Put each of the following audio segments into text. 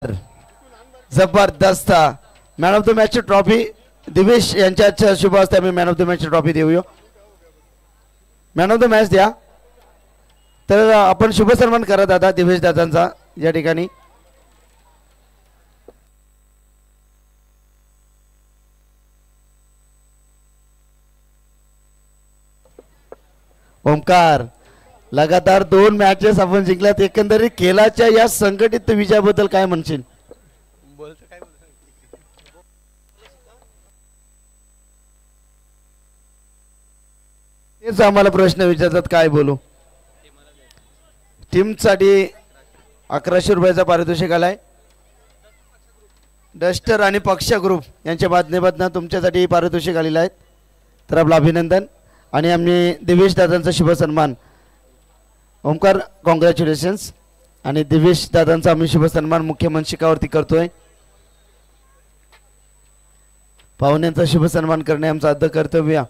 जबरदस्त man of the match trophy Divesh यांच्या शुभ हस्ते आम्ही man of the match trophy देऊया. मॅन ऑफ द मॅच द्या. तर आपण शुभ सन्मान करा दादा दिवेश दादांचा या ठिकाणी. ओमकार लगातार 2 मॅचेस आपण जिंकल्यात. एकंदरीत खेळाच्या या संघटित विजयाबद्दल काय म्हणशील? तेच आम्हाला प्रश्न विचारतात काय बोलू. टीमसाठी 1100 रुपयाचा पारितोषिक आलाय. डस्टर आणि पक्ष ग्रुप यांच्या माध्यमातून तुमच्यासाठी पारितोषिक आलेलं आहे. तर आपलं अभिनंदन आणि आम्ही दिवेश दादांचा शुभ सन्मान. ओमकार कॉंग्रॅच्युलेशन्स. आणि दिवेश दादांचा आम्ही शुभ सन्मान मुख्य मंचिकावरती करतोय. पाहुण्यांचा शुभ सन्मान करणे आमचं आद्य कर्तव्य.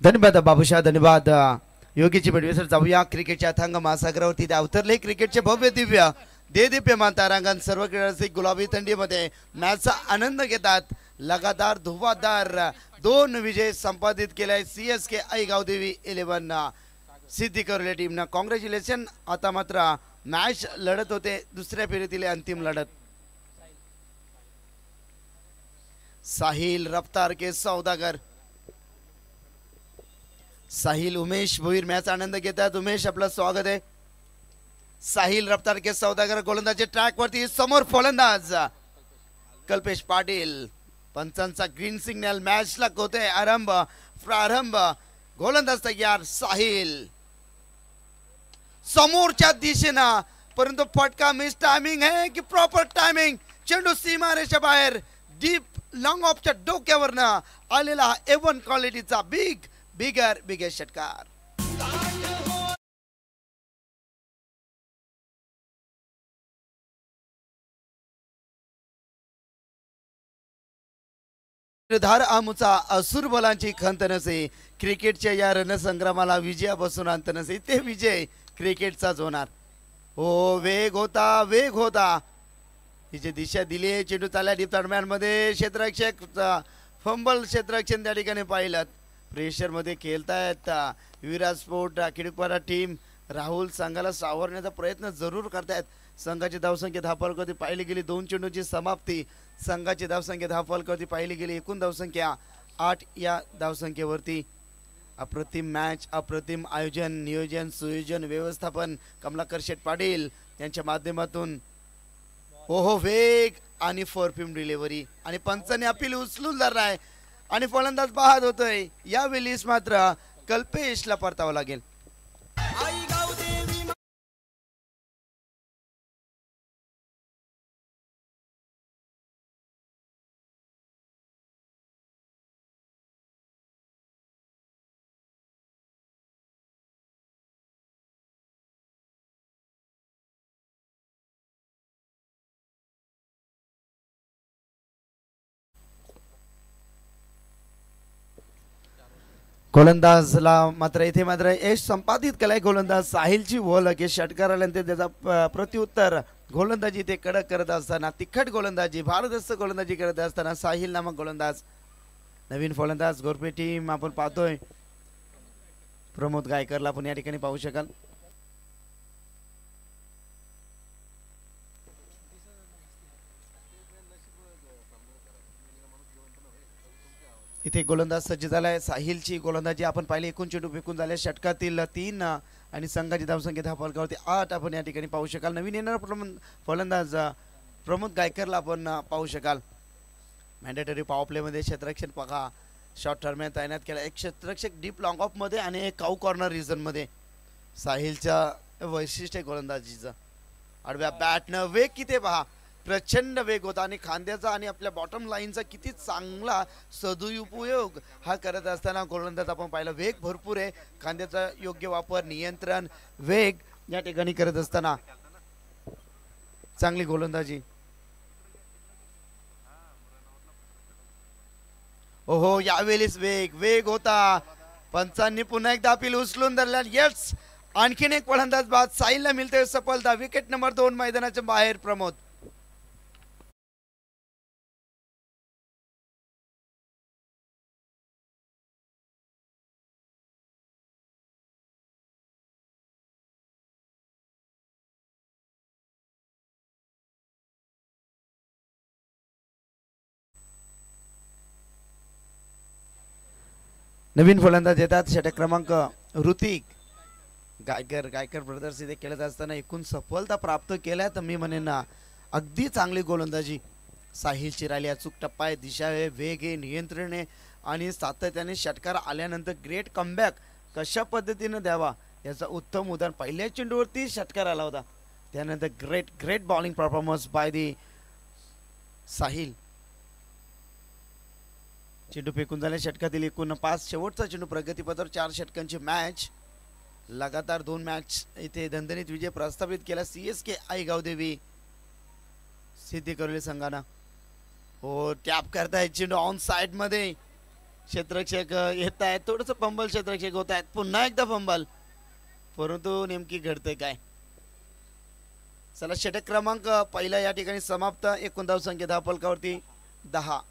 धन्यवाद बाबूशा. धन्यवाद योगीची बेडवेसर. जाऊया क्रिकेटच्या अथांग महासागरावरती अवतरले क्रिकेटचे भव्य दिव्य देदीप्यमान तारांगण. सर्व क्रीडारसिक गुलाबी थंडीमध्ये मॅचचा आनंद घेतात. लगातार धुवाधार 2 विजय संपादित केलाय CSK आईगाव देवी 11 सिद्धी करवले टीमनं. कॉंग्रॅच्युलेशन. आता मात्र मॅच लढत होते दुसऱ्या फेरीतील अंतिम लढत. साहिल रफ्तार के सौदागर. साहिल उमेश भोईर मॅच आनंद घेतात. उमेश आपलं स्वागत आहे. साहिल रफ्तार के सौदागर गोलंदाजी ट्रॅक वरती. समोर फलंदाज कल्पेश पाटील. पंचांचा ग्रीन सिग्नल. मॅचला होते प्रारंभ. गोलंदाज तयार साहिल समोरच्या दिशेनं. परंतु फटका मिस टायमिंग आहे की प्रॉपर टायमिंग. चेंडू सीमारेषा बाहेर डीप लॉंग ऑफच्या डोक्यावरनं आलेला A1 क्वालिटीचा बिगर षटकार. धार आमुचा असुर बलांची खंत नसे. क्रिकेटच्या या रणसंग्रामाला विजयापासून अंत नसे. ते विजय क्रिकेटचाच होणार. हो वेग होता. हिची दिशा दिली. चेंडू चालल्या डीप दरम्यान मध्ये. क्षेत्ररक्षक फंबल क्षेत्ररक्षण त्या ठिकाणी पाहिलं. प्रेशर मध्ये खेळतायत विराट स्पोर्ट खिडकपाडा टीम. राहुल संघाला सावरण्याचा प्रयत्न जरूर करतायत. संघाची धावसंख्या 10 फलकावरती पाहिली गेली. 2 चेंडूची समाप्ती. संघाची धावसंख्या 10 फलकावरती पाहिली गेली. एकूण धावसंख्या 8 या धावसंख्येवरती. अप्रतिम मॅच. अप्रतिम आयोजन नियोजन सुयोजन व्यवस्थापन कमलाकर शेठ पाटील यांच्या माध्यमातून. ओहो वेग आणि फॉरफिम डिलिव्हरी. आणि पंचाने अपील उचलून धरलाय आणि फलंदाज पाहत होतोय. यावेळीस मात्र कल्पेशला परतावं लागेल. गोलंदाजला मात्र इथे मात्र यश संपादित केलाय गोलंदाज साहिलची ओळ की षटकार आल्यानंतर त्याचा प्रत्युत्तर गोलंदाजी ते कडक करत असताना तिखट गोलंदाजी भारदस्त गोलंदाजी करत असताना साहिल नामक गोलंदाज नवीन फलंदाज गोरपे टीम आपण पाहतोय प्रमोद गायकरला आपण या ठिकाणी पाहू शकाल इथे गोलंदाज सज्ज झालाय साहिलची गोलंदाजी आपण पाहिली एकूण चेंडू फेकून झाले षटकातील 3 आणि संघाची धावसंख्या 10 फलकावरती 8 आपण या ठिकाणी पाहू शकाल नवीन येणारा फलंदाज प्रमोद गायकरला आपण पाहू शकाल मॅन्डेटरी पॉवर प्ले मध्ये क्षेत्ररक्षण पहा शॉर्ट टर्म तैनात केला एक क्षेत्ररक्षक डीप लॉंग ऑफ मध्ये आणि एक काऊ कॉर्नर रिजन मध्ये साहिलच्या वैशिष्ट्य गोलंदाजीचं आडव्या बॅटनं वेग किती पहा प्रचंड वेग होता आणि खांद्याचा आणि आपल्या बॉटम लाईनचा किती चांगला सदुपयोग हा करत असताना गोलंदाज आपण पाहिलं वेग भरपूर आहे खांद्याचा योग्य वापर नियंत्रण वेग या ठिकाणी करत असताना चांगली गोलंदाजी ओहो यावेळेस वेग होता पंचांनी पुन्हा एकदा अपील उचलून धरल्या यस आणखीन एक फलंदाज बाद साहिलला मिळते सफलता विकेट नंबर 2 मैदानाच्या बाहेर प्रमोद नवीन फलंदाज येतात षटक क्रमांक ऋतिक गायकर ब्रदर्स इथे खेळत असताना एकूण सफलता प्राप्त केल्या तर मी म्हणेन ना अगदी चांगली गोलंदाजी साहिलची राहिली अचूक टप्पा आहे दिशा आहे वेग आहे नियंत्रण आहे आणि सातत्याने षटकार आल्यानंतर ग्रेट कमबॅक कशा पद्धतीने द्यावा याचा उत्तम उदाहरण पहिल्या चेंडूवरती षटकार आला होता त्यानंतर great bowling performance by the Sahil चेंडू फेकून झाले षटकातील एकूण 5 शेवटचा चेंडू प्रगतीपथावर 4 षटकांची मॅच लगातार 2 मॅच इथे दणदणीत विजय प्रस्थापित केला सीएसके आई गावदेवी सिद्धी करवली संघानं हो टॅप करतायत चेंडू ऑन साइड मध्ये क्षेत्ररक्षक येत आहेत थोडंसं फंबल क्षेत्ररक्षक होत आहेत पुन्हा एकदा फंबल परंतु नेमकी घडतंय काय चला षटक क्रमांक पहिला या ठिकाणी समाप्त एकूण धावसंख्या 10 फलकावरती 10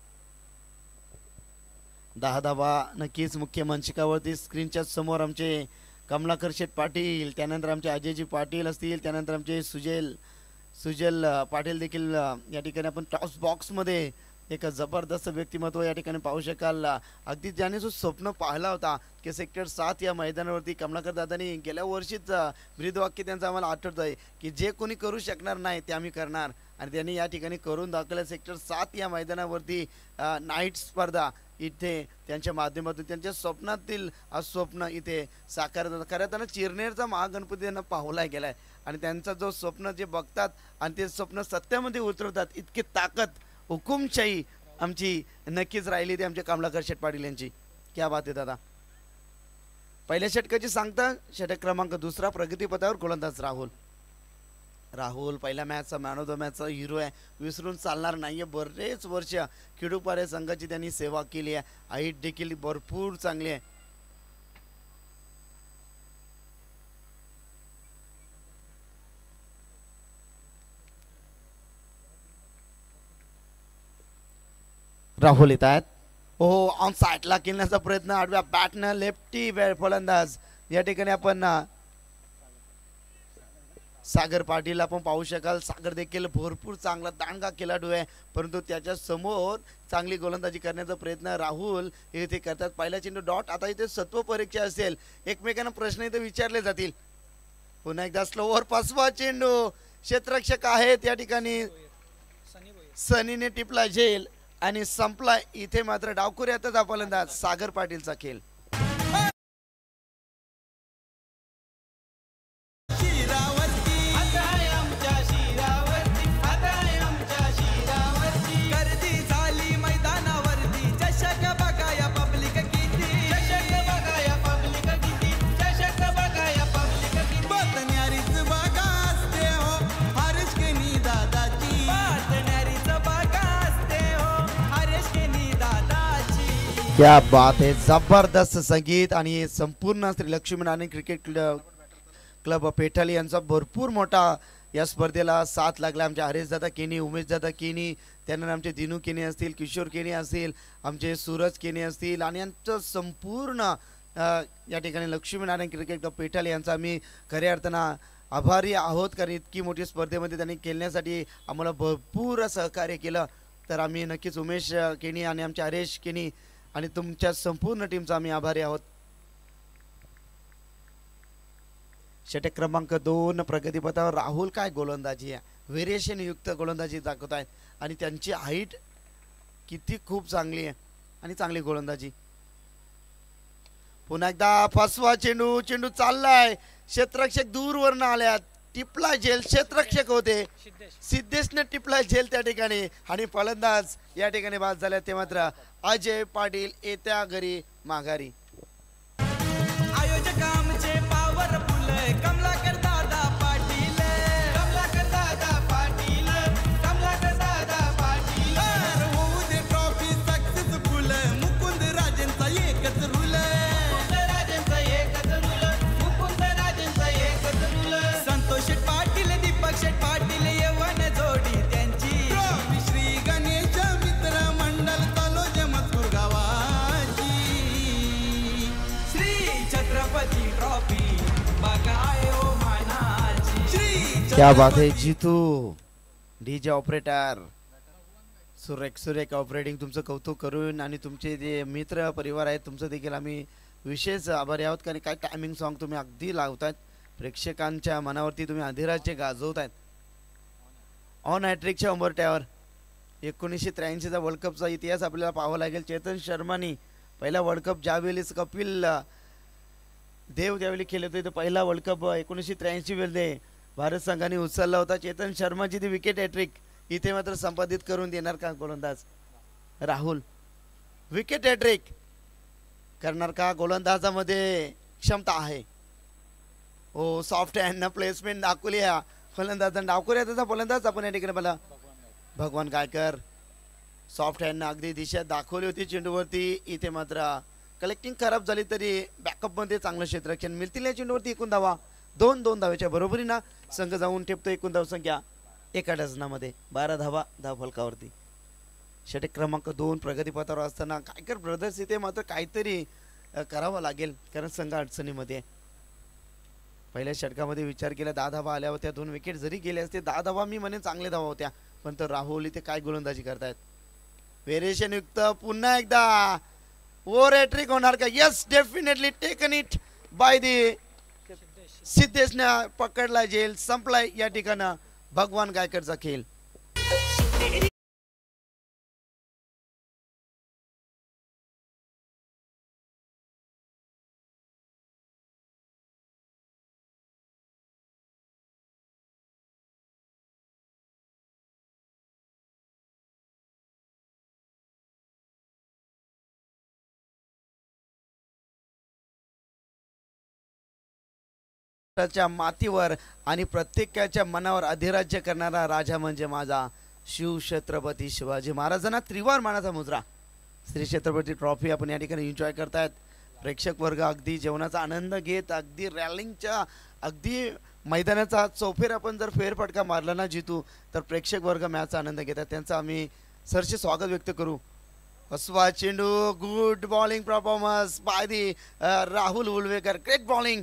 धावा नक्कीच मुख्य मंचकावरती स्क्रीनच्या समोर आमचे कमलाकर शेठ पाटील त्यानंतर आमचे अजयजी पाटील असतील त्यानंतर आमचे सुजल पाटील देखील या ठिकाणी आपण टॉस बॉक्समध्ये एक जबरदस्त व्यक्तिमत्व या ठिकाणी पाहू शकाल अगदी ज्याने जो स्वप्न पाहिला होता की सेक्टर 7 या मैदानावरती कमलाकर दादांनी गेल्या वर्षीच ब्रीदवाक्य त्यांचं आम्हाला आठवत आहे की जे कोणी करू शकणार नाही ते आम्ही करणार आणि त्यांनी या ठिकाणी करून दाखवलं सेक्टर 7 या मैदानावरती नाईट स्पर्धा इथे त्यांच्या माध्यमातून त्यांच्या स्वप्नातील स्वप्न इथे साकार करताना चिरनेरचा महागणपती त्यांना पावला गेलाय आणि त्यांचा जो स्वप्न जे बघतात आणि ते स्वप्न सत्यामध्ये उतरवतात इतकी ताकद हुकुमशाही आमची नक्कीच राहिली ती आमच्या कमलाकर शेठ पाटील यांची क्या बात आहे दादा पहिल्या षटकाची सांगता षटक क्रमांक 2 प्रगतीपथावर गोलंदाज राहुल पहिल्या मॅचचा मॅन ऑफ द मॅचचा हिरो आहे विसरून चालणार नाहीये बरेच वर्ष खेडूपारे संघाची त्यांनी सेवा केली आहे हाईट देखील भरपूर चांगली आहे राहुल येत आहेत हो ऑन साईडला खेळण्याचा प्रयत्न आडव्या बॅटनं लेफ्टी फलंदाज या ठिकाणी आपण सागर पाटील आपण पाहू शकाल सागर देखील भरपूर चांगला दांडगा खेळाडू आहे परंतु त्याच्या समोर चांगली गोलंदाजी करण्याचा प्रयत्न राहुल इथे करतात पहिला चेंडू डॉट आता इथे सत्व परीक्षा असेल एकमेकांना प्रश्न इथे विचारले जातील पुन्हा एकदा स्लोवर 5वा चेंडू क्षेत्ररक्षक आहेत या ठिकाणी सनीने टिपला झेल आणि संपला इथे मात्र डावखुऱ्यातच फलंदाज सागर पाटीलचा खेळ क्या बात आहे, जबरदस्त संगीत आणि संपूर्ण श्री लक्ष्मीनारायण क्रिकेट क्लब पेठाली यांचा भरपूर मोठा या स्पर्धेला साथ लागला. आमचे हरेशदादा केनी, उमेशदादा केनी, त्यानंतर आमचे दिनू केनी असतील, किशोर केनी असतील, आमचे सूरज केनी असतील आणि यांचं संपूर्ण या ठिकाणी लक्ष्मीनारायण क्रिकेट क्लब पेठाली यांचा आम्ही खऱ्या अर्थानं आभारी आहोत. कारण इतकी मोठी स्पर्धेमध्ये त्यांनी खेळण्यासाठी आम्हाला भरपूर सहकार्य केलं. तर आम्ही नक्कीच उमेश केनी आणि आमचे हरेश केनी आणि तुमच्या संपूर्ण टीमचा आम्ही आभारी आहोत. षटक क्रमांक 2 प्रगतीपथावर राहुल काय गोलंदाजी आहे, व्हेरिएशन युक्त गोलंदाजी दाखवत आहेत आणि त्यांची हाईट किती खूप चांगली आहे आणि चांगली गोलंदाजी. पुन्हा एकदा फसवा चेंडू, चेंडू चाललाय, क्षेत्ररक्षक दूरवरनं आल्यात, टिपला झेल, क्षेत्ररक्षक होते सिद्धेशने टिपला झेल त्या ठिकाणी आणि फलंदाज या ठिकाणी बाद झाले. ते मात्र अजय पाटील येत्या घरी माघारी. आयोजक आमचे पॉवरफुल कमलाकर दादा पाटील, कमलाकर दादा पाटील, कमलाकर दादा पाटील. होऊ दे ट्रॉफी सक्सेसफुल, मुकुंद राजेंचा एकच रूल, मुकुंद राजेंचा एकच रूल, मुकुंद राजेंचा एकच रूल. संतोष पाटील, दीपक शेठ पाटील, यवन जोडी त्यांची. ट्रॉफी श्री गणेश मित्र मंडळ तलोज मजकूर गावाची. श्री छत्रपती ट्रॉफी बघाय ओ मानाची. श्री क्या बात है जीतू, डीजे ऑपरेटर, सुरेख सुरेख ऑपरेटिंग, तुमचं कौतुक करून आणि तुमचे जे मित्र परिवार आहेत तुमचं देखील आम्ही विशेष आभारी आहोत. कारण काय टायमिंग सॉन्ग तुम्ही अगदी लावतायत, प्रेक्षकांच्या मनावरती तुम्ही अधिराज्य गाजवतायत. ऑन हॅट्रिकच्या उंबरट्यावर 1983चा वर्ल्ड कपचा इतिहास आपल्याला पाहावा लागेल. चेतन शर्मानी पहिला वर्ल्ड कप ज्यावेळी कपिल देव त्यावेळी खेळत होते, पहिला वर्ल्ड कप 1983 मध्ये भारत संघाने उचलला होता. चेतन शर्माची ती विकेट हॅट्रिक इथे मात्र संपादित करून देणार का गोलंदाज राहुल? विकेट हॅट्रिक करणार का? गोलंदाजामध्ये क्षमता आहे. ओ सॉफ्ट हँड प्लेसमेंट दाखवली आहे फलंदाजांना, डावखोऱ्या त्याचा फलंदाज आपण या ठिकाणी मला भगवान गायकर सॉफ्ट हँड अगदी दिशा दाखवली होती चेंडूवरती. इथे मात्र कलेक्टिंग खराब झाली तरी बॅकअपमध्ये चांगलं क्षेत्ररक्षण मिळतील या चेंडूवरती. एकूण धावा 2 धावेच्या बरोबरीनं संघ जाऊन ठेपतो. एकूण धाव संख्या एका डझनामध्ये 12 धावा धावफलकावरती. षटक क्रमांक 2 प्रगतीपथावर असताना गायकर ब्रदर्स इथे मात्र काहीतरी करावं लागेल कारण संघ अडचणीमध्ये. पहिल्या षटकामध्ये विचार केला 10 धावा आल्या होत्या, 2 विकेट जरी गेले असते 10 धावा मी म्हणे चांगले धावा होत्या, पण तर राहुल इथे काय गोलंदाजी करतायत. व्हेरिएशन युक्त पुन्हा एकदा ओव्हर हॅट्रिक होणार का? Yes, definitely taken it by the सिद्धेशने पकडला जेल, संपलाय या ठिकाणं भगवान गायकरचा खेळ. मातीवर आणि प्रत्येकाच्या मनावर अधिराज्य करणारा राजा म्हणजे माझा शिव छत्रपती शिवाजी महाराजांना त्रिवार मानाचा मुजरा. श्री छत्रपती ट्रॉफी आपण या ठिकाणी एन्जॉय करतायत. प्रेक्षक वर्ग अगदी जेवणाचा आनंद घेत, अगदी रॅलिंगच्या अगदी मैदानाचा चौफेर आपण जर फेरफटका मारला ना जितू, तर प्रेक्षक वर्ग मॅचचा आनंद घेतात. त्यांचा आम्ही सरचे स्वागत व्यक्त करू. फसवा चेंडू, good bowling performance by the Rahul Ulwekar, great bowling.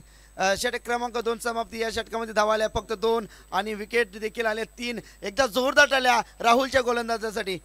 षटक क्रमांक 2 समाप्ती. या षटकामध्ये धावा आल्या फक्त 2 आणि विकेट देखील आले 3. एकदा जोरदार टाळ्या राहुलच्या गोलंदाजासाठी.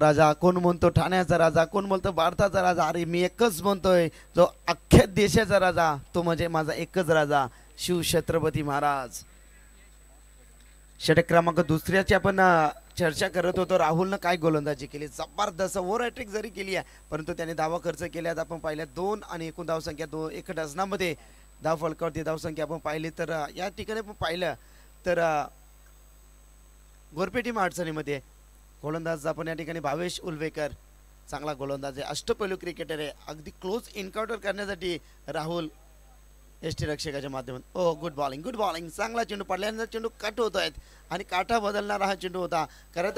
राजा कोण म्हणतो ठाण्याचा राजा, कोण म्हणतो भारताचा राजा. अरे मी एकच म्हणतोय, जो अख्ख्या देशाचा राजा तो म्हणजे माझा एकच राजा शिव छत्रपती महाराज. षटक क्रमांक 2ची आपण चर्चा करत होतो राहुलनं काय गोलंदाजी केली, जबरदस्त ओव्हर हॅट्रिक जरी केली आहे परंतु त्याने धावा खर्च केल्यात आपण पाहिल्या 2 आणि एकूण धावसंख्या 2 एक डझनामध्ये धाव फलकावरती धावसंख्या आपण पाहिली तर या ठिकाणी आपण पाहिलं तर गोरपे टीम अडचणीमध्ये आहे. गोलंदाज आपण या ठिकाणी भावेश उल्वेकर चांगला गोलंदाज आहे, अष्टपैलू क्रिकेटर आहे, अगदी क्लोज एन्काउंटर करण्यासाठी राहुल एसटी रक्षकाच्या माध्यमातून ओ गुड बॉलिंग चांगला चेंडू पडल्यानंतर चेंडू कट होत आहेत आणि काठा बदलणारा हा चेंडू होता खरं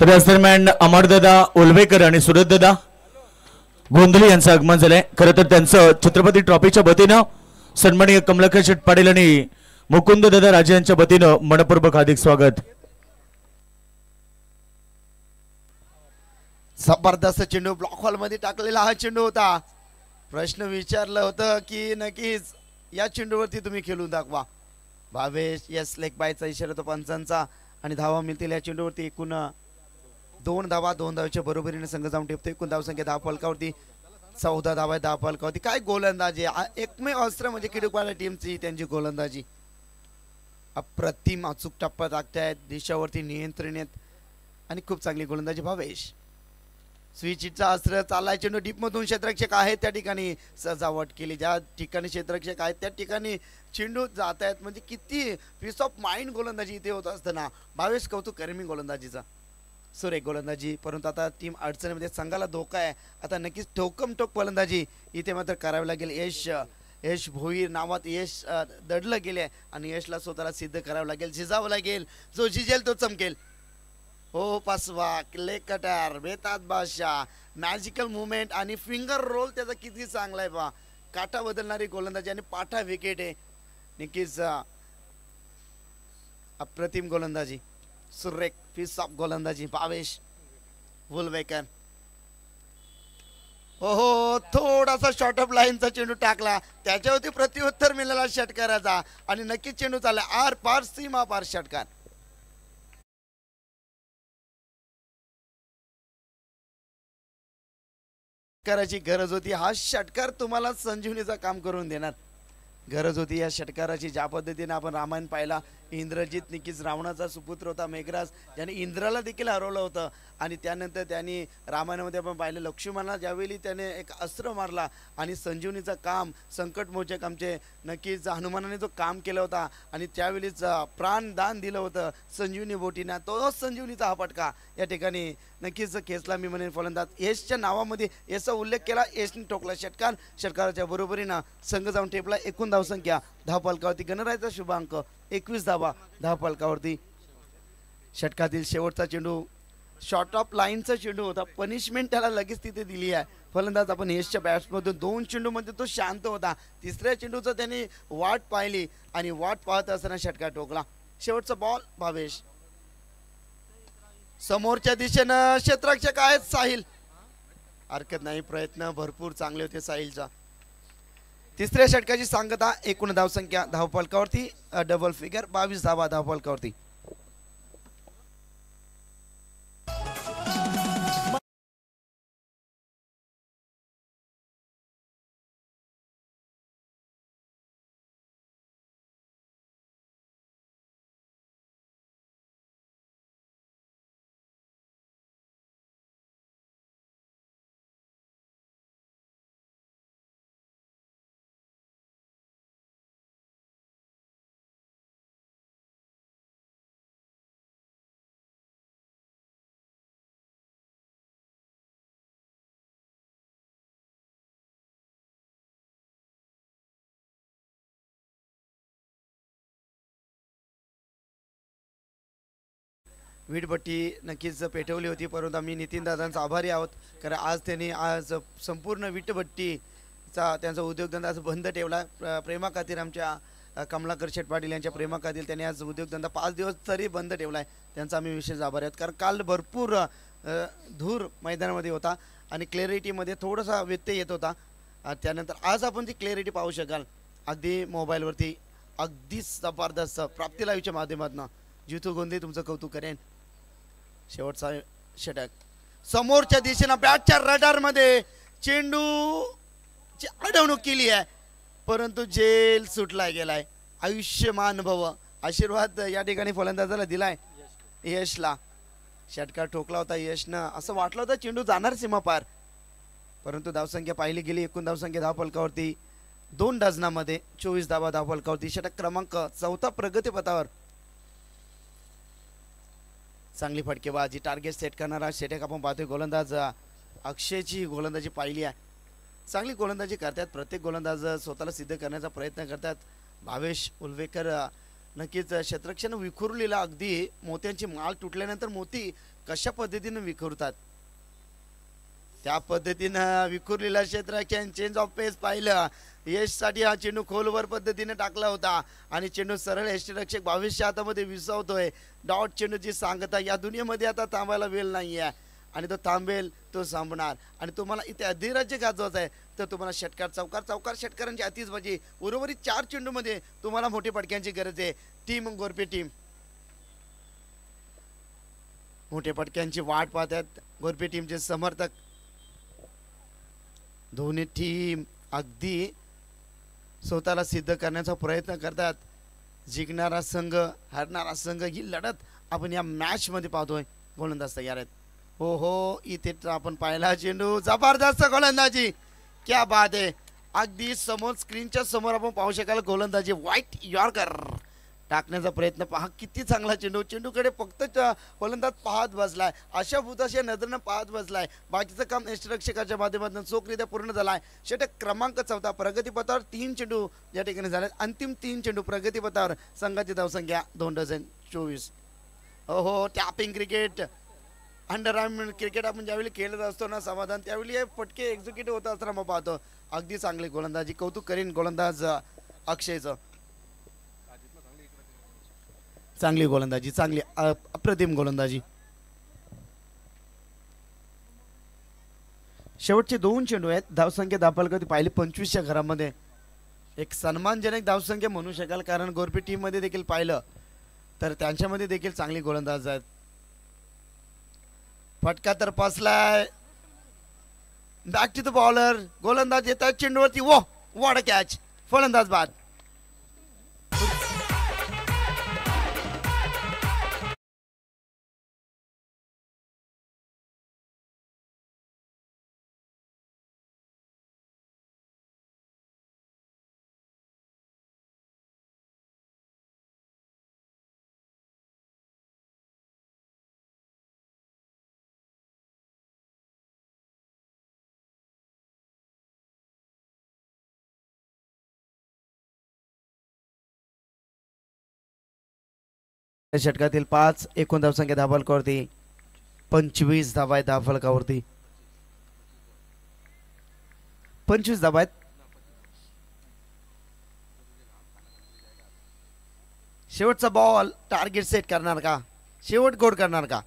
तर याच दरम्यान अमरदादा उल्वेकर आणि सुरतदादा गोंधळे यांचं आगमन झालंय. खरं तर त्यांचं छत्रपती ट्रॉफीच्या वतीनं सन्माननीय कमलाकर शेठ पाटील आणि मुकुंद दादा राजे यांच्या वतीनं मनपूर्वक हार्दिक स्वागत. जबरदस्त चेंडू ब्लॉक हॉल मध्ये टाकलेला हा चेंडू होता. प्रश्न विचारलं होतं की नक्कीच या चेंडूवरती तुम्ही खेळून दाखवा. भावेश यस लेग बायचा इशारा तो पंचांचा आणि धावा मिळतील या चेंडूवरती. एकूण 2 धावा 2 धावाच्या बरोबरीने संघ जाऊन टिपतो. एकूण धावसंख्या 10 फलकावरती 14 धावा 10 फलकावरती. काय गोलंदाजी, एकमेव अस्त्र म्हणजे किडकवाला टीमची त्यांची गोलंदाजी अप्रतिम अचूक टप्पा टाकतायत, दिशावरती नियंत्रण आहेत आणि खूप चांगली गोलंदाजी. भावेश स्विचचा अस्त्र चाललाय, चेंडू डीप मधून क्षेत्ररक्षक आहेत त्या ठिकाणी सजावट केली, ज्या ठिकाणी क्षेत्ररक्षक आहेत त्या ठिकाणी चेंडू जात आहेत, म्हणजे किती पीस ऑफ माइंड गोलंदाजी इथे होत असताना भावेश कौतुक करेमी गोलंदाजीचा. सुरेख गोलंदाजी परंतु आता टीम अडचणीमध्ये, संघाला धोका आहे. आता नक्कीच ठोकम ठोक गोलंदाजी इथे मात्र करावी लागेल. यश भोईर नावात यश दडलं गेले आणि यशला स्वतःला सिद्ध करावं लागेल, झिजावं लागेल. जो झिजेल तो चमकेल. हो पासवा क्ले कटर बेतात बादशाह मॅजिकल मुवमेंट आणि फिंगर रोल त्याचा किती चांगला आहे बा. काटा बदलणारी गोलंदाजी आणि पाठा विकेट आहे. नक्कीच अप्रतिम गोलंदाजी, सुरेख पीस ऑफ गोलंदाजी भावेश वुलवेकर. हो थोडासा शॉर्ट ऑफ लाईनचा चेंडू टाकला, त्याच्यावरती प्रत्युत्तर मिळाला षटकाराचा आणि नक्कीच चेंडू चालला आर पार सीमा पार षटकार. करायची गरज होती, हा षटकार तुम्हाला संजीवनीचा काम करून देणार गरज होती या षटकाराची. ज्या पद्धतीने आपण रामायण पाहिला, इंद्रजित नक्कीच रावणाचा सुपुत्र होता मेघराज, ज्याने इंद्राला देखील हरवलं होतं आणि त्यानंतर त्यांनी रामायणामध्ये आपण पाहिलं लक्ष्मणाला ज्यावेळी त्याने एक अस्त्र मारला आणि संजीवनीचं काम संकटमोचक आमचे नक्कीच हनुमानाने जो काम केलं होता आणि त्यावेळीच प्राणदान दिलं होतं संजीवनी बोटीनं, तो संजीवनीचा हा फटका या ठिकाणी नक्कीच खेचला. मी म्हणेन फलंदाज यशच्या नावामध्ये याचा उल्लेख केला, यशने टोकला षटकार. षटकाराच्या बरोबरीनं संघ जाऊन ठेपला. एकूण धावसंख्या 10 फलकावरती. गणरायाचा शुभांक 21 धावा 10 फलकावरती. षटकातील शेवटचा चेंडू शॉर्ट ऑफ लाईनचा चेंडू होता, पनिशमेंट त्याला लगेच तिथे दिली आहे. फलंदाज आपण यशच्या बॅट्समधून 2 चेंडूमध्ये तो शांत होता, तिसऱ्या चेंडूचा त्याने वाट पाहिली आणि वाट पाहत असताना षटकार टोकला. शेवटचा बॉल भावेश. समोरच्या दिशेनं क्षेत्ररक्षक आहेत साहिल, हरकत नाही, प्रयत्न भरपूर चांगले होते साहिलचा. तिसऱ्या षटकाची सांगता. एकूण धावसंख्या 10 फलकावरती डबल फिगर 22 धावा 10 फलकावरती. वीटभट्टी नक्कीच पेटवली होती, परंतु आम्ही नितीन दादांचा आभारी आहोत, कारण आज त्यांनी संपूर्ण वीटभट्टीचा त्यांचा उद्योगधंदा आज बंद ठेवला. प्रेमा खातीर आमच्या कमलाकर शेठ पाटील यांच्या प्रेमा खातीर त्यांनी आज उद्योगधंदा 5 दिवस तरी बंद ठेवला आहे. त्यांचा आम्ही विशेष आभारी आहोत, कारण काल भरपूर धूर मैदानामध्ये होता आणि क्लॅरिटीमध्ये थोडासा व्यत्यय येत होता. त्यानंतर आज आपण ती क्लॅरिटी पाहू शकाल अगदी मोबाईलवरती, अगदीच जबरदस्त. प्राप्ती लाईव्हच्या माध्यमातून जितू गोंधे तुमचं कौतुक करेन. शेवटचा षटक समोरच्या दिशेनं बॅटच्या रडारमध्ये चेंडूची अडवणूक केली आहे, परंतु जेल सुटला गेलाय. आयुष्यमान भव आशीर्वाद या ठिकाणी फलंदाजाला दिलाय यशला. षटकार ठोकला होता यशनं, असं वाटलं होतं चेंडू जाणार सीमापार, परंतु धावसंख्या पाहिली गेली. एकूण धावसंख्या धावफलकावरती 2 डझनामध्ये 24 धावा धावफलकावरती. षटक क्रमांक 4 प्रगतीपथावर. चांगली फटकेबाजी, टार्गेट सेट करणारा षटक आपण पाहतोय. गोलंदाज अक्षयची गोलंदाजी पाहिली आहे, चांगली गोलंदाजी करतात. प्रत्येक गोलंदाज स्वतःला सिद्ध करण्याचा प्रयत्न करतात. भावेश उलवेकर नक्कीच क्षेत्ररक्षण विखुरलेला, अगदी मोत्यांची माळ तुटल्यानंतर मोती कशा पद्धतीने विखुरतात त्या पद्धतीनं विखुरलेला क्षेत्ररक्षण. चेंज ऑफ पेस पाहिलं यशसाठी. हा चेंडू खोलवर पद्धतीने टाकला होता आणि चेंडू सरळ यष्टीरक्षक भावेशच्या हातामध्ये विसावतोय. डॉट चेंडूची सांगता. या दुनियेमध्ये आता थांबायला वेळ नाही आहे आणि तो थांबेल तो थांबणार. आणि तुम्हाला इथे अधिराज्य गाजवायचं आहे तर तुम्हाला षटकार चौकार षटकारांची आतिषबाजी. उर्वरित 4 चेंडूमध्ये तुम्हाला मोठ्या पटक्यांची गरज आहे. टीम गोरपे टीम मोठ्या पटक्यांची वाट पाहतात. गोरपे टीमचे समर्थक दोन्ही टीम अगदी स्वतःला सिद्ध करण्याचा प्रयत्न करतात. जिंकणारा संघ हरणारा संघ ही लढत आपण या मॅच मध्ये पाहतोय. गोलंदाज तयार आहेत. हो इथे आपण पाहिला चेंडू, जबरदस्त गोलंदाजी, क्या बात आहे. अगदी समोर स्क्रीनच्या समोर आपण पाहू शकाल गोलंदाजी. व्हाईट यॉर्कर टाकण्याचा प्रयत्न पहा, किती चांगला चेंडू. चेंडूकडे फक्त गोलंदाज पाहत बसलाय, अशा भूताशा नजरेनं पाहत बसलाय. बाकीचं काम यष्टीरक्षकाच्या माध्यमातून चोखरीत्या पूर्ण झालाय. षटक क्रमांक 4 प्रगतीपथावर 3 चेंडू या ठिकाणी झाले. अंतिम 3 चेंडू प्रगतीपथावर. संघाची धावसंख्या 2 डझन 24. हो tapping cricket, under arm cricket आपण ज्यावेळी खेळत असतो ना समाधान, त्यावेळी हे फटके एक्झिक्युटिव्ह होत असताना मग पाहतो. अगदी चांगली गोलंदाजी, कौतुक करीन गोलंदाज अक्षयचं. चांगली गोलंदाजी, चांगली अप्रतिम गोलंदाजी. शेवटचे 2 चेंडू आहेत. धावसंख्या धावफलकावरती पाहिली 25च्या घरामध्ये. एक सन्मानजनक धावसंख्या म्हणू शकाल, कारण गोरपी टीम मध्ये देखील पाहिलं तर त्यांच्यामध्ये देखील चांगली गोलंदाज आहेत. फटका तर पासलाय. Back to the bowler. गोलंदाज येतात चेंडूवरती. वो व्हॉट अ कॅच. फलंदाज बाद. षटकातील 5 एकूण धावसंख्या धावफलकावरती 25 धावा आहेत. धावफलकावरती 25 धावा आहेत. शेवटचा बॉल टार्गेट सेट करणार का, शेवट गोड करणार का.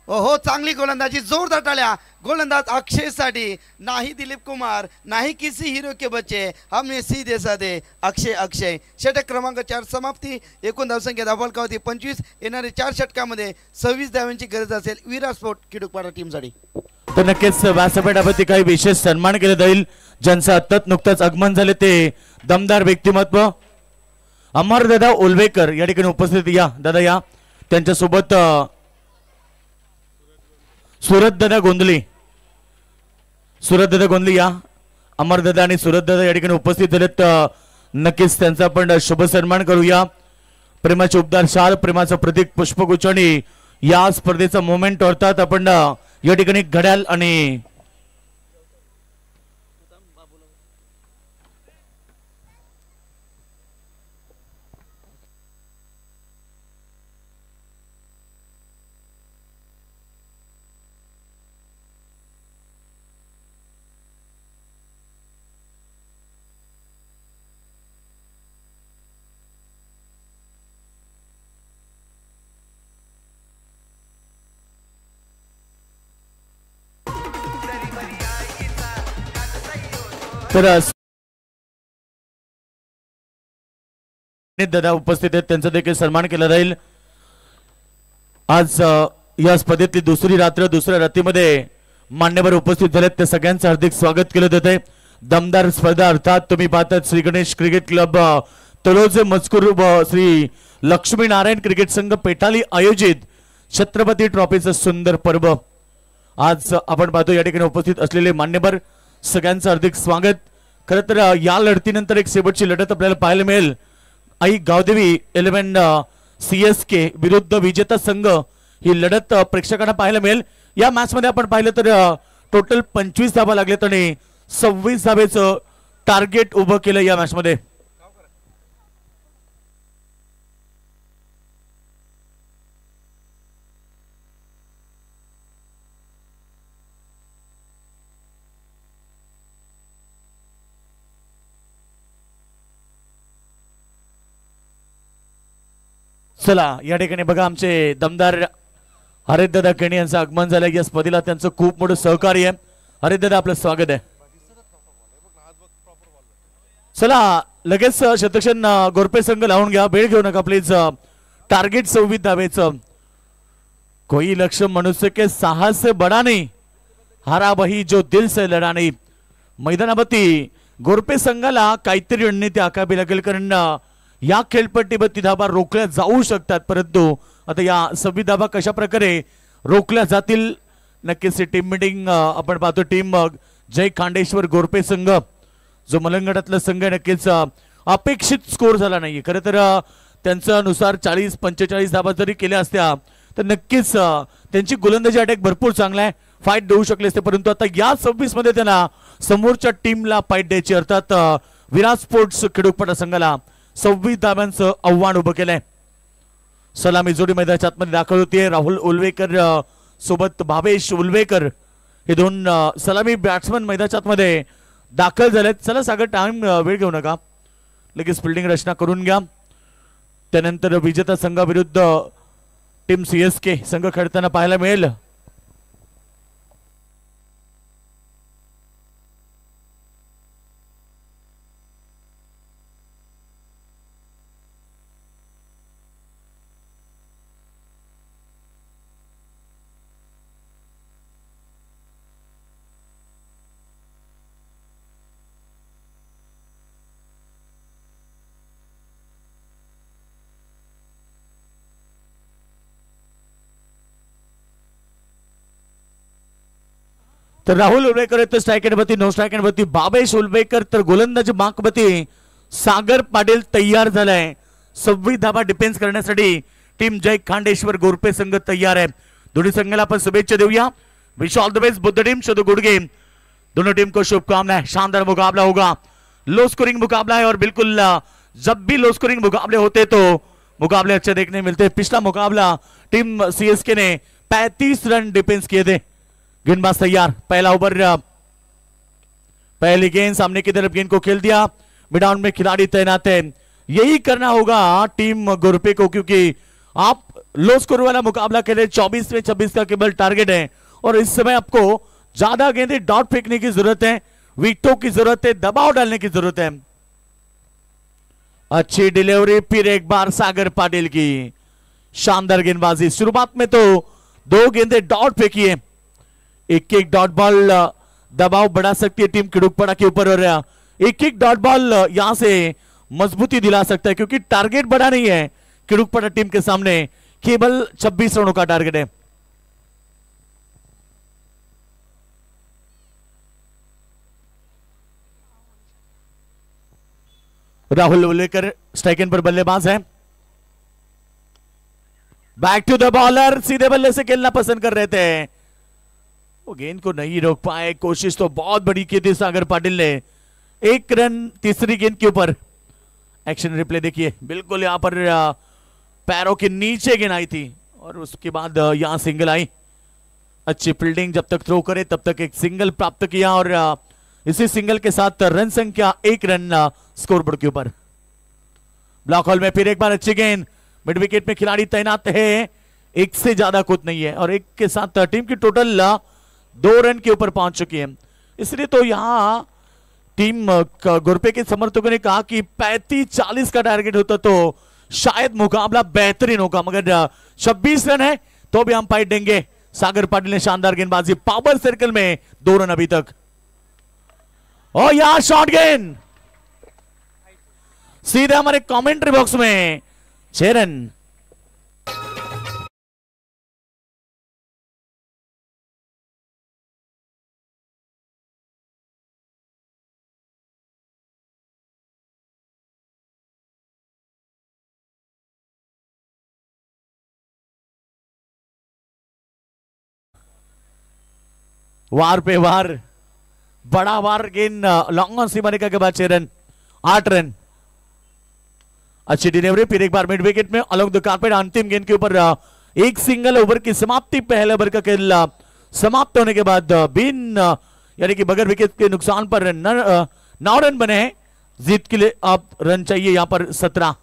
ओहो चांगली गोलंदाजी, जोरदार टाळ्या गोलंदाज अक्षय साठी. नाही दिलीप कुमार, नाही किसी हीरो के बच्चे, हमने सीधे साधे अक्षय. षटक क्रमांक 4 समाप्ती. एकूण धावसंख्या धावफलकावरती 25. येणारे 4 षटकामध्ये 26 धावांची गरज असेल विराट स्पोर्ट किडुकपाडा टीमसाठी. तर नक्कीच व्यासपीठावरती काही विशेष सन्मान केले जाईल. ज्यांचं आत्ताच नुकतंच आगमन झाले ते दमदार व्यक्तिमत्व अमरदादा ओलवेकर या ठिकाणी उपस्थित. या दादा या. त्यांच्यासोबत सुरतदादा गोंधली या. अमरदादा आणि सुरतदादा या ठिकाणी उपस्थित झालेत. नक्कीच त्यांचा आपण शुभ सन्मान करूया. प्रेमाचे उपदार शाल, प्रेमाचं प्रतीक पुष्पगुच्छ आणि या स्पर्धेचा मोमेंट अर्थात आपण या ठिकाणी घड्याळ आणि तर दादा उपस्थित आहेत, त्यांचा देखील सन्मान केला जाईल. आज या स्पर्धेतली दुसरी रात्र, दुसऱ्या रात्रीमध्ये मान्यवर उपस्थित झालेत. त्या सगळ्यांचं हार्दिक स्वागत केलं जात आहे. दमदार स्पर्धा अर्थात तुम्ही पाहतात श्री गणेश क्रिकेट क्लब तलोजे मजकूर श्री लक्ष्मी नारायण क्रिकेट संघ पेटाली आयोजित छत्रपती ट्रॉफीचं सुंदर पर्व आज आपण पाहतो या ठिकाणी उपस्थित असलेले मान्यवर सगळ्यांचं हार्दिक स्वागत. खरं तर या लढतीनंतर एक शेवटची लढत आपल्याला पाहायला मिळेल. आई गावदेवी 11 CSK विरुद्ध विजेता संघ ही लढत प्रेक्षकांना पाहायला मिळेल. या मॅच मध्ये आपण पाहिलं तर टोटल 25 धावा लागलेत आणि 26 धावेचं टार्गेट उभं केलं या मॅच मध्ये. चला या ठिकाणी बघा आमचे दमदार हरिदादा केणी यांचं आगमन झालं. या स्पर्धेला त्यांचं खूप मोठं सहकार्य आहे. हरिदादा आपलं स्वागत आहे. चला लगेच शतक्षण गोरपे संघ लावून घ्या. वेळ घेऊ नका प्लीज. टार्गेट 26 धावेचं. कोई लक्ष्य मनुष्य के साहस से बड़ा नहीं, हारा वही जो दिल से लढा नहीं. मैदानावरती गोरपे संघाला काहीतरी रणनीती आखावी लागेल कारण या खेळपट्टीवरती धाबा रोखल्या जाऊ शकतात. परंतु आता या 26 धाबा कशा प्रकारे रोखल्या जातील नक्कीच टीम मीटिंग आपण पाहतो. टीम जय खांडेश्वर गोरपे संघ जो मलंगडातला संघ आहे नक्कीच अपेक्षित स्कोर झाला नाही. खरं तर त्यांच्या अनुसार 40-45 धाबा जरी केल्या असत्या तर नक्कीच त्यांची गोलंदाजी अटॅक भरपूर चांगला आहे. फाईट देऊ शकले असते. परंतु आता या 26 मध्ये त्यांना समोरच्या टीमला फाईट द्यायची. अर्थात विराट स्पोर्ट्स खिडूकपटा संघाला 26 धाब्यांचं आव्हान उभं केलंय. सलामी जोडी मैदानाच्या आतमध्ये दाखल होतीये. राहुल उल्वेकर सोबत भावेश उल्वेकर हे दोन सलामी बॅट्समन मैदानाच्या आतमध्ये दाखल झालेत. चला सागर टाइम वेळ घेऊ नका. लगेच फिल्डिंग रचना करून घ्या. त्यानंतर विजेता संघाविरुद्ध टीम CSK संघ खेळताना पाहायला मिळेल. तर राहुल उल्वेकर तर स्ट्राइक एंडवरती, नो स्ट्राइक एंडवरती भावेश उल्वेकर, तर गोलंदाजी मार्कवरती सागर पाटील तयार झालाय. 26 धाबा डिफेन्स करण्यासाठी टीम जय खांडेश्वर गोरपे संघ तयार आहे. दोन्ही संघाला आपण शुभेच्छा देऊया. Wish all the best Buddha team, शुद्ध गुड गेम. दोनों टीम को शुभकामनाएं. शानदार मुकाबला होगा. लो स्कोरिंग मुकाबला है और बिल्कुल जब भी लो स्कोरिंग मुकाबले होते तो मुकाबले अच्छे देखने मिलते हैं. पिछला मुकाबला टीम CSK ने 35 रन डिफेंस किए थे. गेंदबाज तैयार. पहला ओवर, पहली गेंद सामने की तरफ गेंद को खेल दिया. मिडाउन में खिलाड़ी तैनात है. यही करना होगा टीम गोरपे को क्योंकि आप लो स्कोर वाला मुकाबला के लिए 24 में 26 का केवल टारगेट है और इस समय आपको ज्यादा गेंदें डॉट फेंकने की जरूरत है, विकेटों की जरूरत है, दबाव डालने की जरूरत है. अच्छी डिलीवरी फिर एक बार सागर पाटिल की. शानदार गेंदबाजी. शुरुआत में तो 2 गेंदें डॉट फेंकी है. एक डॉट बॉल दबाव बढ़ा सकती है टीम खिड़ूकपड़ा के ऊपर और एक डॉट बॉल यहां से मजबूती दिला सकता है क्योंकि टारगेट बड़ा नहीं है. खिड़ूकपड़ा टीम के सामने केवल 26 रनों का टारगेट है. राहुल उल्वेकर स्ट्राइक एंड पर बल्लेबाज है. Back to the bowler. सीधे बल्ले से खेलना पसंद कर रहे थे. वो गेंद को नहीं रोक पाए. कोशिश तो बहुत बड़ी की थी सागर पाटिल ने. 1 रन तीसरी गेंद के ऊपर. एक्शन रिप्ले देखिए. बिल्कुल यहां पर पैरों के नीचे गेंद आई थी और उसके बाद यहां सिंगल आई. अच्छी फील्डिंग. जब तक थ्रो करे तब तक एक सिंगल प्राप्त किया और इसी सिंगल के साथ रन संख्या 1 रन स्कोरबोर्ड के ऊपर. ब्लॉक होल में फिर एक बार अच्छी गेंद. मिड विकेट में खिलाड़ी तैनात है. 1 से ज्यादा कुछ नहीं है और 1 के साथ टीम की टोटल 2 रन के ऊपर पहुंच चुकी है. इसलिए तो यहां टीम गोरपे के समर्थकों ने कहा कि 35-40 का टारगेट होता तो शायद मुकाबला बेहतरीन होगा, मगर 26 रन है तो भी हम फाइट देंगे. सागर पाटिल ने शानदार गेंदबाजी. पावर सर्कल में 2 रन अभी तक. और यहां शॉर्ट गेंद सीधे हमारे कमेंट्री बॉक्स में. 6 रन. वार पे वार, बड़ा वार गेंद लॉन्ग ऑन सीमा रेखा के बाद 6 रन, 8 रन। अच्छी डिलीवरी, फिर एक बार मिड विकेट में अलोंग द कारपेट, अंतिम गेंद के ऊपर एक सिंगल ओवर की समाप्ति। पहले ओवर का खेल समाप्त होने के बाद बिन यानी कि बगैर विकेट के नुकसान पर 9 रन बने हैं। जीत के लिए आप रन चाहिए यहां पर 17।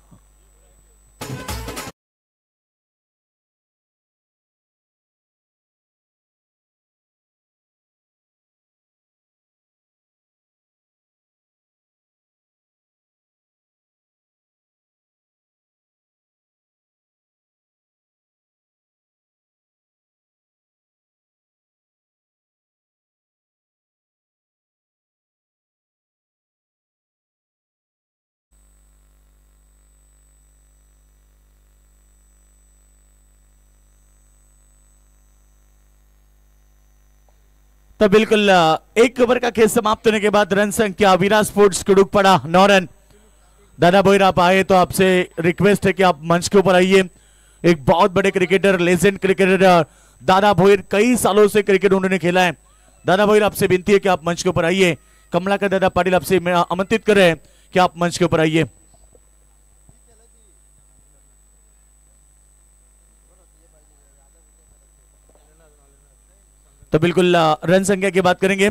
तो बिल्कुल एक ओवर का खेल समाप्त होने के बाद रन संख्या विराट स्पोर्ट्स को डूब पड़ा 9 रन। दादा भोईर आप आए तो आपसे रिक्वेस्ट है कि आप मंच के ऊपर आइए। एक बहुत बड़े क्रिकेटर, लेजेंड क्रिकेटर दादा भोईर, कई सालों से क्रिकेट उन्होंने खेला है। दादा भोईर आपसे विनती है कि आप मंच के ऊपर आइए। कमलाकर दादा पाटिल आपसे आमंत्रित कर रहे हैं कि आप मंच के ऊपर आइए। तो बिल्कुल रन संख्या की बात करेंगे।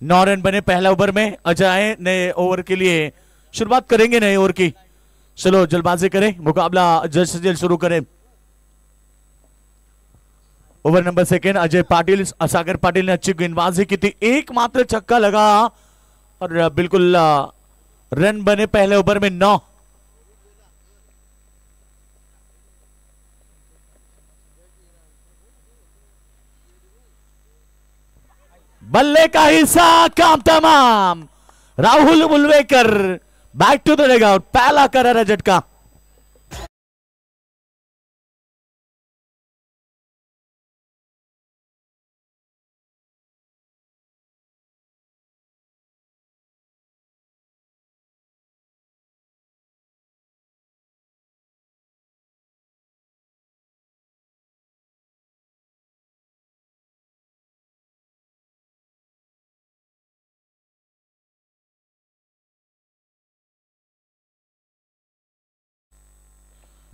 9 रन बने पहला ओवर में। अजय नए ओवर के लिए शुरुआत करेंगे, नए ओवर की। चलो जल्दबाजी करें, मुकाबला जल्द से जल्द शुरू करें। Over number second, Ajay Patil, Sagar Patil ने अच्छी गेंदबाजी की थी, एकमात्र छक्का लगा और बिल्कुल रन बने पहले ओवर में 9। बल्ले का हिस्सा, काम तमाम। Rahul Ulwekar back to the dugout, पहला करारा झटका।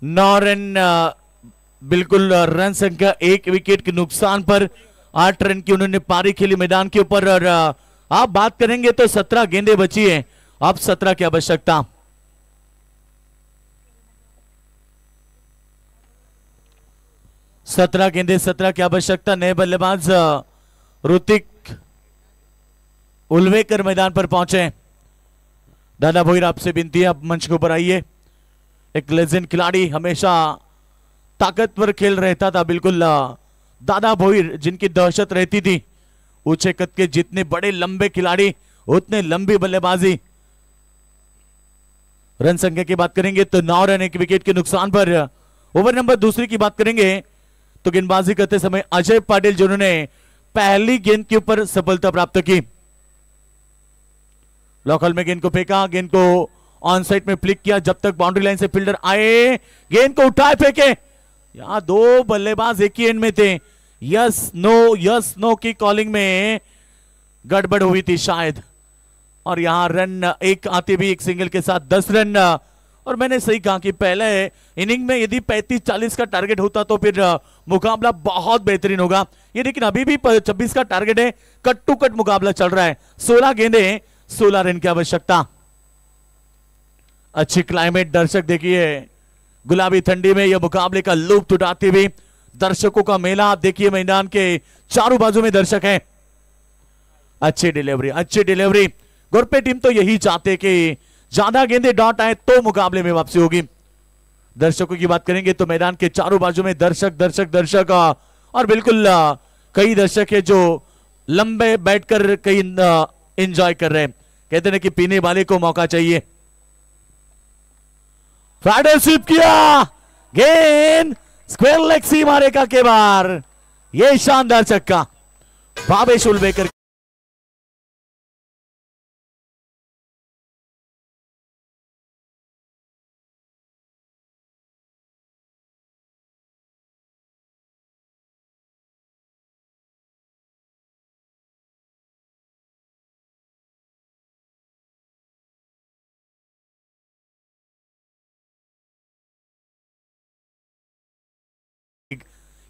नौ रन बिल्कुल रन संख्या 1 विकेट के नुकसान पर 8 रन की उन्होंने पारी खेली मैदान के ऊपर। और आप बात करेंगे तो 17 गेंदें बची है, अब 17 की आवश्यकता। सत्रह गेंदे 17 की आवश्यकता। नए बल्लेबाज ऋतिक उल्वेकर मैदान पर पहुंचे। दादा भोईर आपसे विनती है, आप मंच के ऊपर आइए। एक लेजेंड खिलाड़ी, हमेशा ताकतवर खेल रहता था। बिल्कुल दादा भोईर, जिनकी दहशत रहती थी। ऊंचे कद के जितने बड़े लंबे खिलाड़ी उतने लंबी बल्लेबाजी। रन संख्या की बात करेंगे तो 9 रन 1 विकेट के नुकसान पर। ओवर नंबर दूसरी की बात करेंगे तो गेंदबाजी करते समय अजय पाटिल, जिन्होंने पहली गेंद के ऊपर सफलता प्राप्त की। लॉकल में गेंद को फेंका, गेंद को ऑन साइड में फ्लिक किया, जब तक बाउंड्री लाइन से फील्डर आए, गेंद को उठाए फेंके। यहां दो बल्लेबाज एक ही एंड में थे। यस नो की कॉलिंग में गड़बड़ हुई थी शायद। और यहां रन एक आते भी, एक सिंगल के साथ 10 रन। और मैंने सही कहा कि पहले इनिंग में यदि 35-40 का टारगेट होता तो फिर मुकाबला बहुत बेहतरीन होगा। ये लेकिन अभी भी 26 का टारगेट है, कट टू कट मुकाबला चल रहा है। 16 गेंदे 16 रन की आवश्यकता। अच्छी क्लाइमेट, दर्शक देखिए गुलाबी ठंडी में यह मुकाबले का लुत्फ उठाते हुए। दर्शकों का मेला देखिए, मैदान के चारों बाजू में दर्शक हैं। अच्छी डिलीवरी। गुरपे टीम तो यही चाहते कि ज्यादा गेंदे डॉट आए तो मुकाबले में वापसी होगी। दर्शकों की बात करेंगे तो मैदान के चारों बाजू में दर्शक और बिल्कुल कई दर्शक है जो लंबे बैठकर कई एंजॉय कर रहे हैं। कहते हैं कि पीने वाले को मौका चाहिए। फ्राइडे स्वीप किया, गेंद स्क्वायर लेग सीमा रेखा के बाहर। यह शानदार छक्का भावेश उल्वेकर।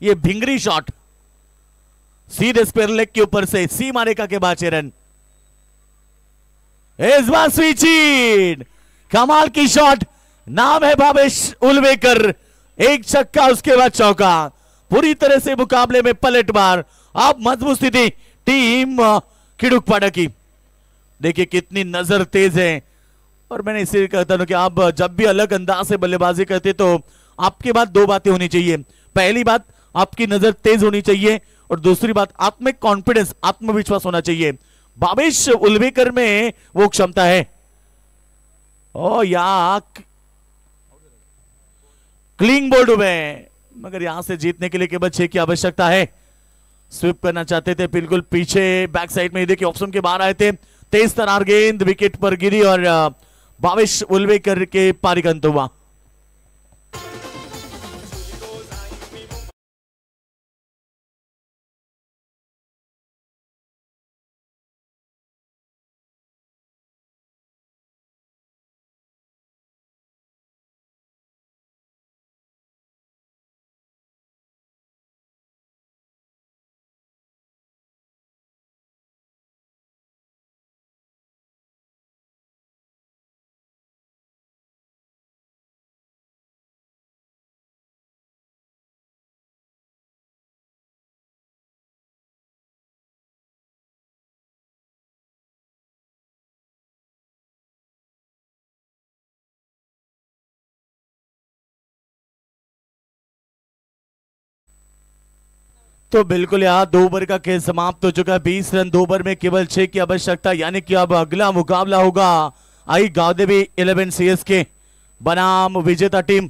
ये भिंगरी शॉट सीधे स्पेयर लेग के ऊपर से सीमा रेखा के बाद 6 रन। इस बार स्विचिंग कमाल की शॉट, नाम है भावेश उलवेकर, एक छक्का उसके बाद चौका, पूरी तरह से मुकाबले में पलटवार। अब मजबूत स्थिति टीम खिड़ुकपाड़ा की। देखिए कितनी नजर तेज है, और मैंने इसे कहता हूं कि आप जब भी अलग अंदाज से बल्लेबाजी करते तो आपके बाद 2 बातें होनी चाहिए। पहली बात आपकी नजर तेज होनी चाहिए, और दूसरी बात आत्मिक कॉन्फिडेंस, आत्मविश्वास होना चाहिए। भावेश उलवेकर में वो क्षमता है। ओ या क्लीन बोल्ड में, मगर यहां से जीतने के लिए केवल 6 की आवश्यकता है। स्विप करना चाहते थे बिल्कुल पीछे बैक साइड में, देखिए ऑप्शन के बाहर आए थे, तेज तरार गेंद विकेट पर गिरी और भावेश उलवेकर के पारी का अंत हुआ। तो बिल्कुल यहाँ 2 ओवर का खेल समाप्त हो चुका है। 20 रन 2 ओवर में केवल 6 की आवश्यकता, यानी कि अब अगला मुकाबला होगा आई गांवदेवी 11 सीएसके बनाम विजेता टीम।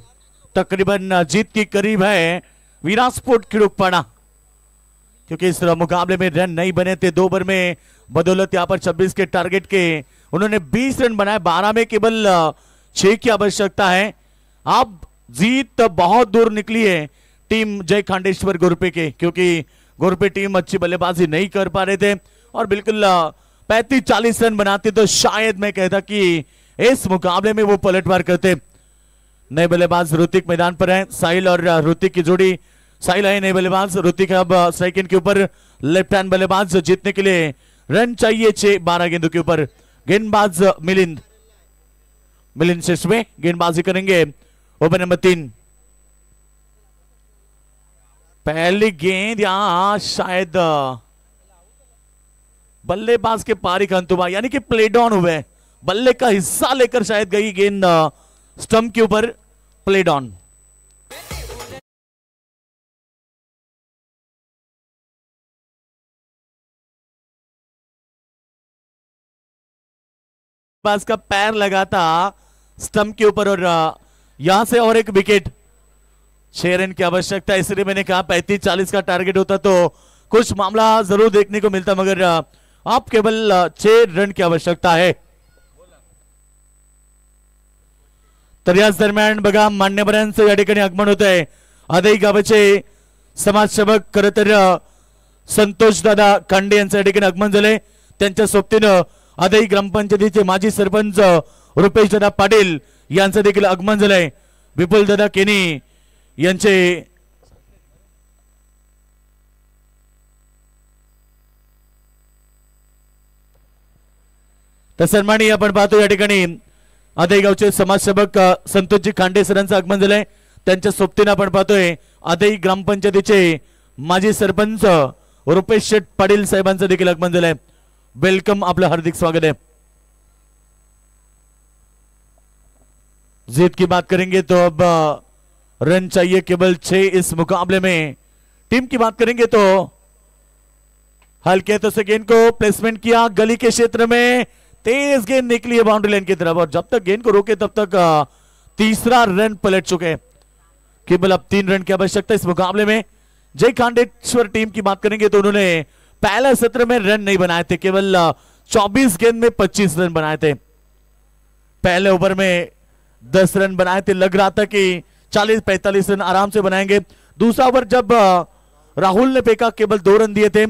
तकरीबन जीत के करीब है विरासपुर खिड़ुकपाड़ा, क्योंकि इस मुकाबले में रन नहीं बने थे 2 ओवर में। बदौलत यहाँ पर 26 के टारगेट के उन्होंने 20 रन बनाए, 12 में केवल 6 की आवश्यकता है। अब जीत बहुत दूर निकली है टीम जय खांडेश्वर गुरपे के, क्योंकि गुरपे टीम अच्छी बल्लेबाजी नहीं कर पा रहे थे, और बिल्कुल 35-40 रन बनाते तो शायद मैं कहता कि इस मुकाबले में वो पलटवार करते। नए बल्लेबाज ऋतिक मैदान पर हैं, साहिल और ऋतिक की जोड़ी। साहिल है नए बल्लेबाज, ऋतिक अब स्ट्राइक एंड के ऊपर लेफ्ट हैंड बल्लेबाज। जीतने के लिए रन चाहिए 6-12 गेंदों के ऊपर। गेंदबाज मिलिंद शेषवे गेंदबाजी करेंगे ओवर नंबर 3। पहली गेंद यहां शायद बल्लेबाज के पारी का अंत हुआ, यानी कि प्ले डाउन हुए, बल्ले का हिस्सा लेकर शायद गई गेंद स्टंप के ऊपर, प्ले डाउन। बल्लेबाज का पैर लगा था स्टंप के ऊपर, और यहां से और एक विकेट। 6 रन की आवश्यकता, इसलिए मैंने कहा 35-40 का टारगेट होता तो कुछ मामला जरूर देखने को मिलता, मगर आप केवल 6 रन की आवश्यकता है। तर दरम्यान बघा मान्यवरांचं या ठिकाणी आगमन होत आहे। आदई गावाचे समाजसेवक खरं तर संतोष दादा खांडे यांचं या ठिकाणी आगमन झालंय। त्यांच्या सोबतीनं आदई ग्रामपंचायतीचे माजी सरपंच रुपेश दादा पाटील यांचं देखील आगमन झालंय। विपुल दादा केनी यांचे तर सन्माननीय आपण पाहतो या ठिकाणी आदईगावचे समाजसेवक संतोषजी खांडे सरांचं आगमन झालंय। त्यांच्या सोबतीने आपण पाहतोय आदई ग्रामपंचायतीचे माजी सरपंच रुपेश शेठ पाटील साहेबांचं देखील आगमन झालंय। वेलकम, आपलं हार्दिक स्वागत है। जीत की बात करेंगे तो अब रन चाहिए केवल 6 इस मुकाबले में। टीम की बात करेंगे तो हल्के तो से गेंद को प्लेसमेंट किया, गली के क्षेत्र में तेज गेंद निकली है बाउंड्री लाइन की तरफ, और जब तक गेंद को रोके तब तक तीसरा रन पलट चुके। केवल अब 3 रन की आवश्यकता इस मुकाबले में। जय खांडेश्वर टीम की बात करेंगे तो उन्होंने पहले सत्र में रन नहीं बनाए थे, केवल 24 गेंद में 25 रन बनाए थे। पहले ओवर में 10 रन बनाए थे, लग रहा था कि 40-45 रन आराम से बनाएंगे। दूसरा ओवर जब राहुल ने फेंका केवल 2 रन दिए थे,